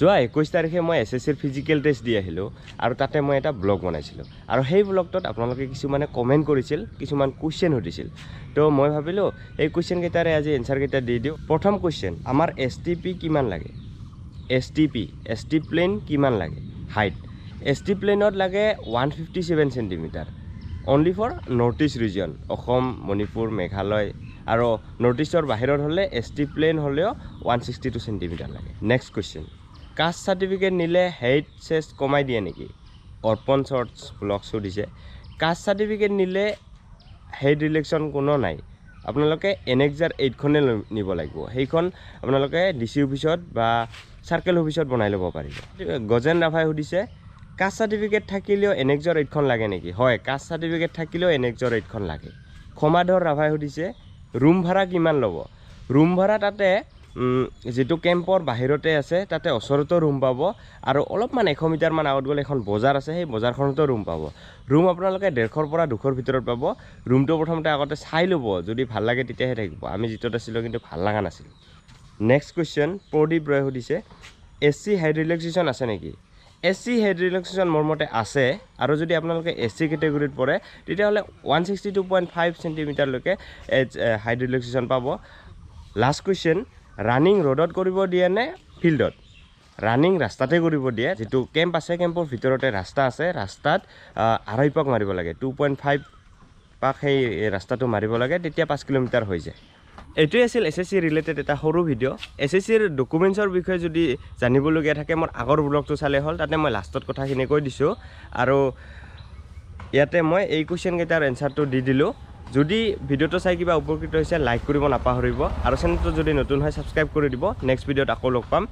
যোৱা 21 তাৰিখে মই SSCৰ ফিজিকেল টেষ্ট দি আহিলোঁ আৰু তাতে মই এটা ব্লগ বনাইছিলোঁ আৰু সেই ব্লগটোত আপোনালোকে কিছুমানে কমেণ্ট কৰিছিল কিছুমান কুৱেশ্যন সুধিছিল তো মই ভাবিলোঁ এই কুৱেশ্যন কেইটাৰে আজি এনসাৰ কেইটা দি দিওঁ প্ৰথম কুৱেশ্যন আমাৰ STP কিমান লাগে ST প্লেন কিমান লাগে হাইট ST প্লেনত লাগে 157 centimetre only for north east region Assam Manipur Meghalaya আৰু নৰ্থ ইষ্টৰ বাহিৰত হ'লে ST প্লেন হ'লেও 162 সেন্টিমিটাৰ লাগে নেক্সট কুৱেশ্যন কাষ্ট সাৰ্টিফিকেট নিলে হেইট চেষ্ট কমাই দিয়ে নেকি অৰ্পণ শৰ্টছ ব্লগছো দিছে কাষ্ট সাৰ্টিফিকেট নিলে হেইট ৰিলেকশ্যন কোনো নাই আপোনালোকে এনেক্সাৰ 8খনে নিব লাগিব সেইখন আপোনালোকে DC অফিচত বা সাৰ্কেল অফিচত বনাই ল'ব পাৰিব গজেন ৰাভাই সুধিছে কাষ্ট সাৰ্টিফিকেট থাকিলেও এনেক্সাৰ 8খন লাগে নেকি হয় কাষ্ট সাৰ্টিফিকেট থাকিলেও এনেক্সাৰ 8খন লাগে ক্ষমাধৰ ৰাভাই সুধিছে ৰুম ভাড়া কিমান ল'ব ৰুম ভাড়া তাতে যেটো কেম্পৰ বাহিৰতে আছে তাতে ওচৰতো ৰুম পাব আৰু অলপমান 100 মিটাৰ মান আগত গ'লে এখন বজাৰ আছে সেই বজাৰখনতো ৰুম পাব ৰুম আপোনালোকে 150 পৰা 200 ভিতৰত পাব ৰুমটো প্ৰথমতে আগতে চাই ল'ব যদি ভাল লাগে তেতিয়াহে থাকিব আমি যেটোত আছিলোঁ কিন্তু ভাল লগা নাছিল নেক্সট কুৱেশ্যন প্ৰদীপ ৰয় সুধিছে SC হাইট ৰিলেক্সেশ্যন আছে নেকি SC হাইট ৰিলেক্সেশ্যন মোৰ মতে আছে আৰু যদি আপোনালোকে SC কেটেগৰীত পৰে তেতিয়াহ'লে 162.5 সেন্টিমিটাৰলৈকে হাইট ৰিলেক্সেশ্যন পাব লাষ্ট কুৱেশ্যন ৰানিং ৰ'ডত কৰিব দিয়ে নে ফিল্ডত ৰানিং ৰাস্তাতে কৰিব দিয়ে যেটো কেম্প আছে কেম্পৰ ভিতৰতে ৰাস্তা আছে ৰাস্তাত 2.5 পাক মাৰিব লাগে 2.5 পাক সেই ৰাস্তাটো মাৰিব লাগে তেতিয়া 5 কিলোমিটাৰ হৈ যায় এইটোৱে আছিল SSC ৰিলেটেড এটা সৰু ভিডিঅ' SSCৰ ডকুমেণ্টছৰ বিষয়ে যদি জানিবলগীয়া থাকে মোৰ আগৰ ব্লগটো চালে হ'ল তাতে মই লাষ্টত কথাখিনি কৈ দিছোঁ আৰু ইয়াতে মই এই কুৱেশ্যন কেইটাৰ এনসাৰটো দি দিলোঁ যদি ভিডিঅ'টো চাই কিবা উপকৃত হৈছে লাইক কৰিব নাপাহৰিব আৰু চেনেলটো যদি নতুন হয় সাবস্ক্ৰাইব কৰি দিব নেক্সট ভিডিঅ'ত আকৌ লগ পাম